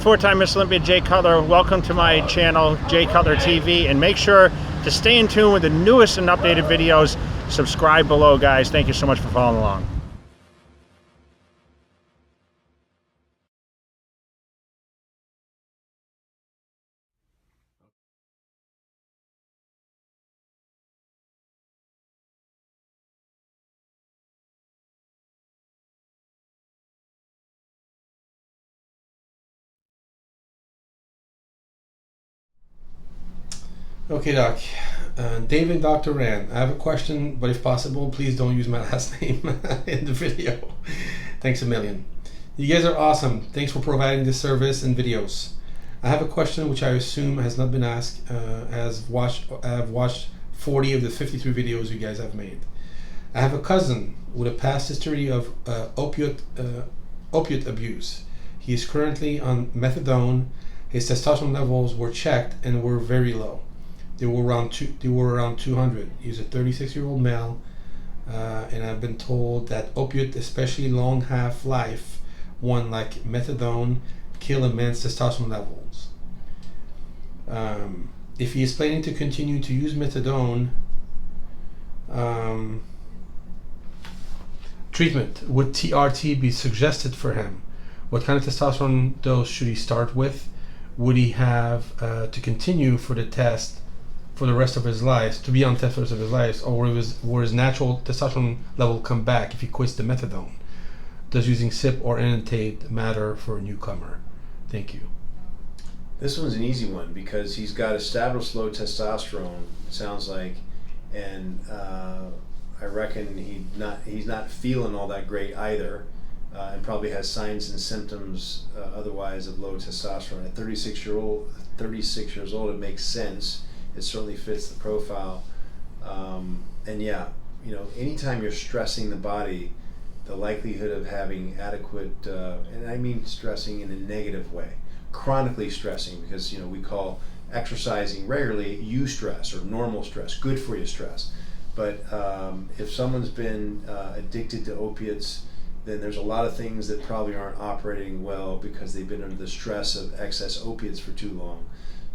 four-time Miss Olympia Jay Cutler. Welcome to my channel, Jay Cutler TV, and make sure to stay in tune with the newest and updated videos. Subscribe below, guys. Thank you so much for following along. Okay, Doc. David Dr. Rand, I have a question, but if possible, please don't use my last name in the video. Thanks a million. You guys are awesome. Thanks for providing this service and videos. I have a question which I assume has not been asked. I have watched 40 of the 53 videos you guys have made. I have a cousin with a past history of opiate abuse. He is currently on methadone. His testosterone levels were checked and were very low. They were around 200. He's a 36-year-old male, and I've been told that opiate, especially long half-life one like methadone, kill immense testosterone levels. If he is planning to continue to use methadone treatment, would TRT be suggested for him? What kind of testosterone dose should he start with? Would he have to continue for the test for the rest of his life, to be on test for the rest of his life, or will his natural testosterone level come back if he quits the methadone? Does using SIP or enantate matter for a newcomer? Thank you. This one's an easy one because he's got established low testosterone, it sounds like, and I reckon he's not feeling all that great either, and probably has signs and symptoms otherwise of low testosterone. At 36 years old, it makes sense. It certainly fits the profile. And yeah, anytime you're stressing the body, the likelihood of having adequate, and I mean stressing in a negative way, chronically stressing, because we call exercising regularly eustress or normal stress, good for you stress. But if someone's been addicted to opiates, then there's a lot of things that probably aren't operating well because they've been under the stress of excess opiates for too long.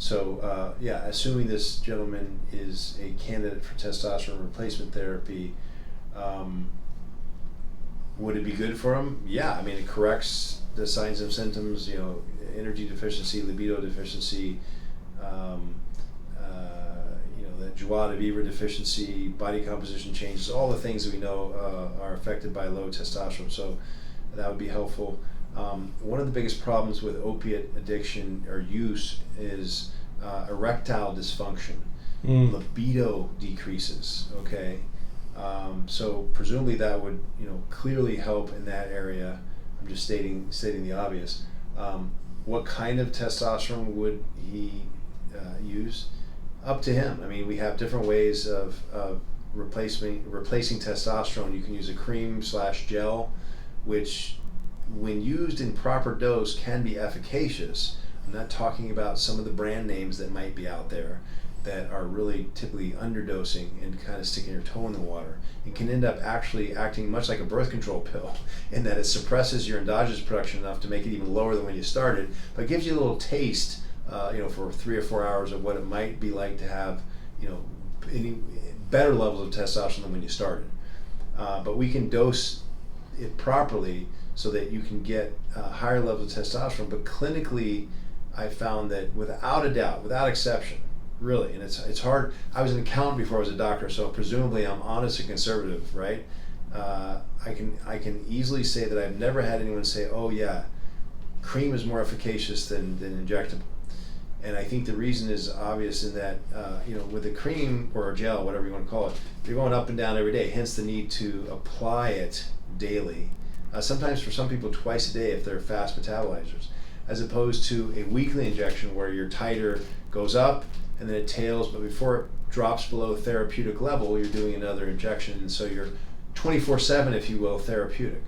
So yeah, assuming this gentleman is a candidate for testosterone replacement therapy, would it be good for him? Yeah, I mean, it corrects the signs and symptoms, energy deficiency, libido deficiency, the joie de vivre deficiency, body composition changes, all the things that we know are affected by low testosterone. So that would be helpful. One of the biggest problems with opiate addiction or use is erectile dysfunction. Libido decreases. Okay, so presumably that would clearly help in that area. I'm just stating the obvious. What kind of testosterone would he use? Up to him. I mean, we have different ways of replacing testosterone. You can use a cream/gel, which when used in proper dose can be efficacious. I'm not talking about some of the brand names that might be out there that are really typically underdosing and kind of sticking your toe in the water. It can end up actually acting much like a birth control pill in that it suppresses your endogenous production enough to make it even lower than when you started, but gives you a little taste for 3 or 4 hours of what it might be like to have any better levels of testosterone than when you started. But we can dose it properly so that you can get higher levels of testosterone. But clinically, I found that without a doubt, without exception, really, and it's hard. I was an accountant before I was a doctor, so presumably I'm honest and conservative, right? I can easily say that I've never had anyone say, "Oh yeah, cream is more efficacious than injectable." And I think the reason is obvious in that, with a cream or a gel, whatever you want to call it, you're going up and down every day, hence the need to apply it daily. Sometimes for some people twice a day if they're fast metabolizers, as opposed to a weekly injection where your titer goes up and then it tails, but before it drops below therapeutic level, you're doing another injection, and so you're 24/7, if you will, therapeutic.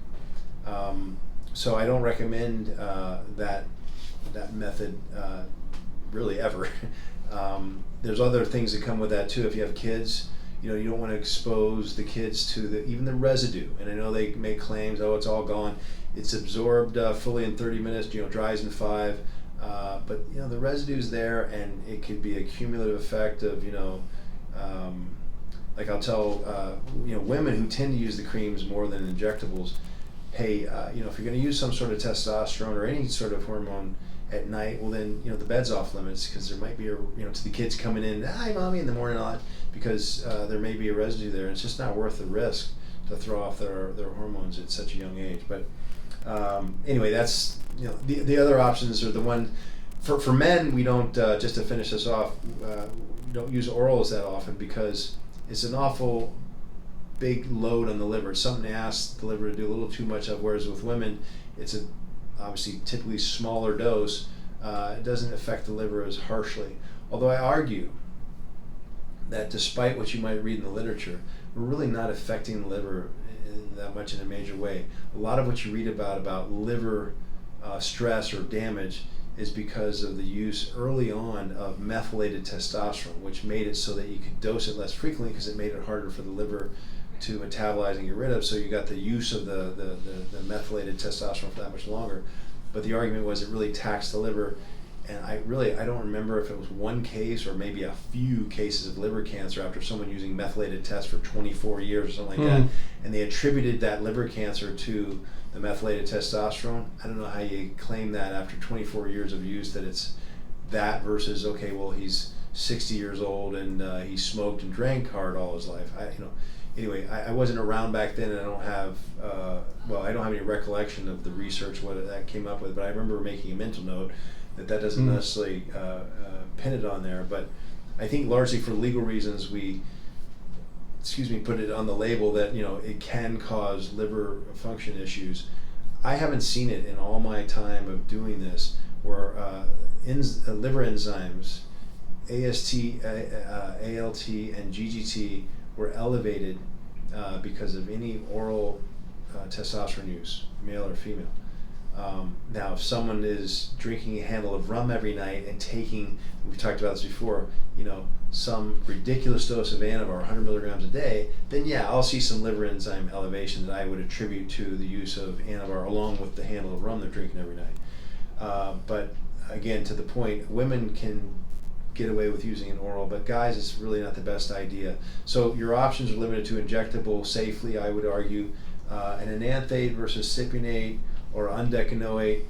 So I don't recommend that method really ever. There's other things that come with that too. If you have kids, you don't want to expose the kids to even the residue. And I know they make claims, oh, it's all gone. It's absorbed fully in 30 minutes, dries in 5. But the residue's there, and it could be a cumulative effect of like I'll tell women who tend to use the creams more than injectables. Hey, if you're going to use some sort of testosterone or any sort of hormone at night, well then the bed's off limits, because there might be to the kids coming in, hi mommy, in the morning a lot, because there may be a residue there, and it's just not worth the risk to throw off their hormones at such a young age. But anyway, that's the other options are the one for men. We don't just to finish this off, we don't use orals that often because it's an awful big load on the liver. It's something to ask the liver to do a little too much of, whereas with women it's obviously typically smaller dose. It doesn't affect the liver as harshly, although I argue that despite what you might read in the literature, we're really not affecting the liver that much in a major way. A lot of what you read about liver stress or damage is because of the use early on of methylated testosterone, which made it so that you could dose it less frequently because it made it harder for the liver to metabolize and get rid of. So you got the use of the methylated testosterone for that much longer. But the argument was it really taxed the liver. And I don't remember if it was one case or maybe a few cases of liver cancer after someone using methylated test for 24 years or something like that. And they attributed that liver cancer to the methylated testosterone. I don't know how you claim that after 24 years of use that it's that versus, okay, well, he's 60 years old and he smoked and drank hard all his life. Anyway, I wasn't around back then, and I don't have any recollection of the research, what that came up with, but I remember making a mental note that doesn't necessarily pin it on there. But I think largely for legal reasons we put it on the label that it can cause liver function issues. I haven't seen it in all my time of doing this where liver enzymes, AST, ALT, and GGT were elevated because of any oral testosterone use, male or female. Now, if someone is drinking a handle of rum every night and taking, we've talked about this before, some ridiculous dose of Anavar, 100 milligrams a day, then yeah, I'll see some liver enzyme elevation that I would attribute to the use of Anavar along with the handle of rum they're drinking every night. But again, to the point, women can get away with using an oral, but guys, it's really not the best idea. So your options are limited to injectable safely, I would argue. An enanthate versus cypionate or undecanoate,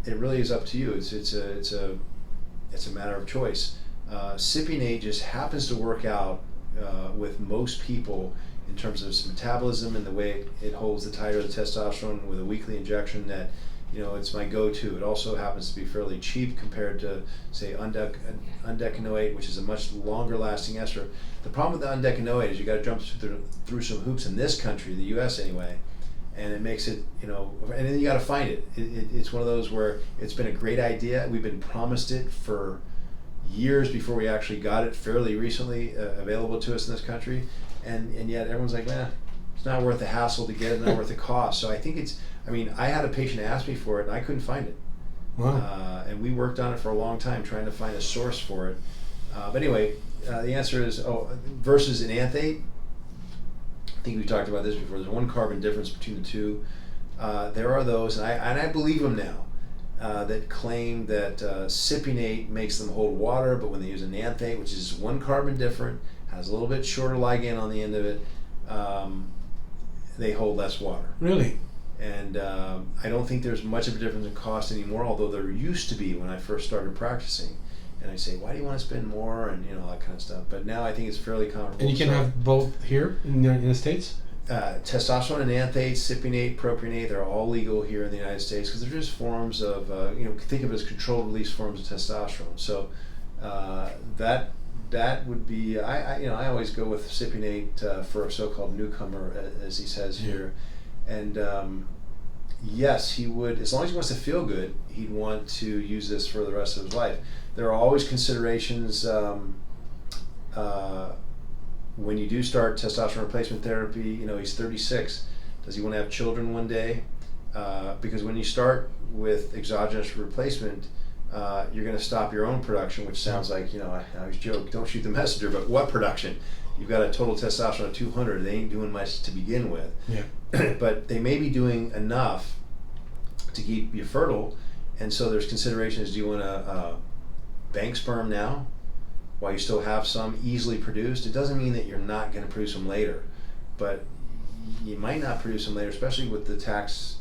it really is up to you. It's a matter of choice. Cypionate just happens to work out with most people in terms of its metabolism and the way it holds the titer of the testosterone with a weekly injection. That it's my go-to. It also happens to be fairly cheap compared to, say, undecanoate, which is a much longer-lasting ester. The problem with the undecanoate is you got to jump through some hoops in this country, the U.S. anyway, and it makes it, and then you got to find it. It's one of those where it's been a great idea. We've been promised it for years before we actually got it fairly recently available to us in this country, and yet everyone's like, it's not worth the hassle to get it, not worth the cost. So I think I had a patient ask me for it and I couldn't find it. Wow. And we worked on it for a long time trying to find a source for it. But anyway, the answer is versus enanthate. I think we've talked about this before. There's one carbon difference between the two. There are those, and I believe them now, that claim that cypionate makes them hold water, but when they use enanthate, which is one carbon different, has a little bit shorter ligand on the end of it, they hold less water. Really? And I don't think there's much of a difference in cost anymore, although there used to be when I first started practicing. And I say, why do you want to spend more, and all that kind of stuff. But now I think it's fairly comparable. And you can have both here in the States? Testosterone, enanthate, cypionate, propionate, they're all legal here in the United States because they're just forms of, think of it as controlled release forms of testosterone. So that would be, I always go with cypionate for a so-called newcomer, as he says here. And yes, he would, as long as he wants to feel good, he'd want to use this for the rest of his life. There are always considerations when you do start testosterone replacement therapy. He's 36. Does he want to have children one day? Because when you start with exogenous replacement, you're going to stop your own production, which sounds like, I always joke, don't shoot the messenger, but what production? You've got a total testosterone of 200. They ain't doing much to begin with. Yeah. But they may be doing enough to keep you fertile, And so there's considerations. Do you want to bank sperm now while you still have some easily produced? It doesn't mean that you're not going to produce them later, but you might not produce them later, especially with the tax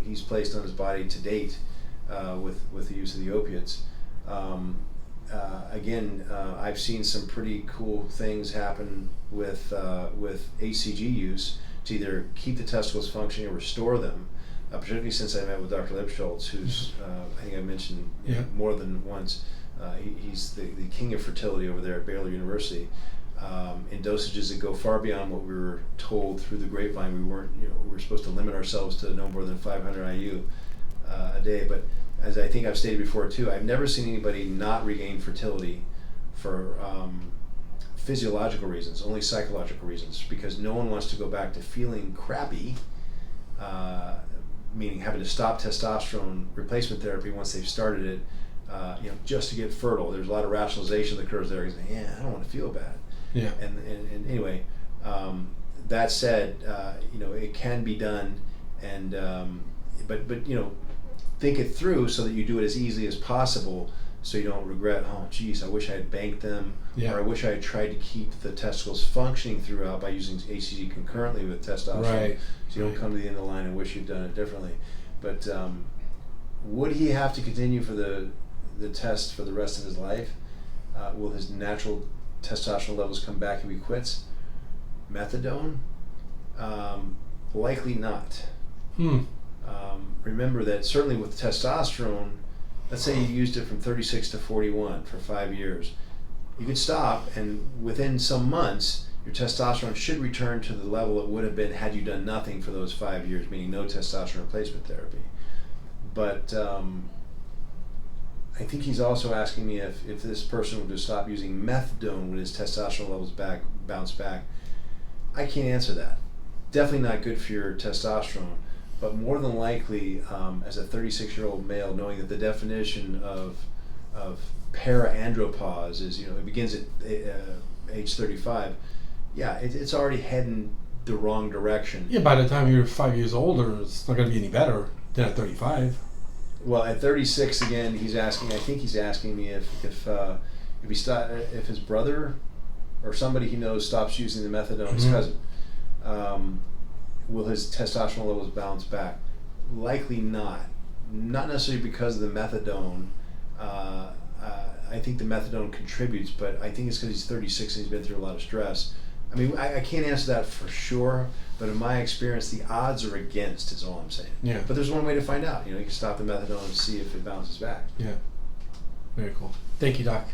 he's placed on his body to date with the use of the opiates. Again, I've seen some pretty cool things happen with HCG use to either keep the testicles functioning or restore them. Particularly since I met with Dr. Lipschultz, who's I think I mentioned more than once. He's the king of fertility over there at Baylor University. In dosages that go far beyond what we were told through the grapevine. We were supposed to limit ourselves to no more than 500 IU a day. But as I think I've stated before too, I've never seen anybody not regain fertility for physiological reasons, only psychological reasons, because no one wants to go back to feeling crappy, meaning having to stop testosterone replacement therapy once they've started it, just to get fertile. There's a lot of rationalization that occurs there. I don't want to feel bad. Yeah. And anyway, that said, it can be done, and but think it through so that you do it as easily as possible, so you don't regret. Oh, geez, I wish I had banked them, or I wish I had tried to keep the testicles functioning throughout by using HCG concurrently with testosterone. Right. So you don't come to the end of the line and wish you'd done it differently. But would he have to continue for the test for the rest of his life? Will his natural testosterone levels come back if he quits? Methadone? Likely not. Remember that certainly with testosterone, let's say you used it from 36 to 41 for 5 years. You could stop, and within some months, your testosterone should return to the level it would have been had you done nothing for those 5 years, meaning no testosterone replacement therapy. But I think he's also asking me if this person were to stop using methadone, would his testosterone levels bounce back? I can't answer that. Definitely not good for your testosterone, but more than likely, as a 36-year-old male, knowing that the definition of paraandropause is, it begins at age 35, it's already heading the wrong direction. Yeah, by the time you're 5 years older, it's not going to be any better than at 35. Well, at 36, again, he's asking me if his brother or somebody he knows stops using the methadone, his cousin, will his testosterone levels bounce back? Likely not. Not necessarily because of the methadone. I think the methadone contributes, but I think it's because he's 36 and he's been through a lot of stress. I mean, I can't answer that for sure, but in my experience, the odds are against, is all I'm saying. Yeah. But there's one way to find out. You can stop the methadone and see if it bounces back. Yeah. Very cool. Thank you, Doc.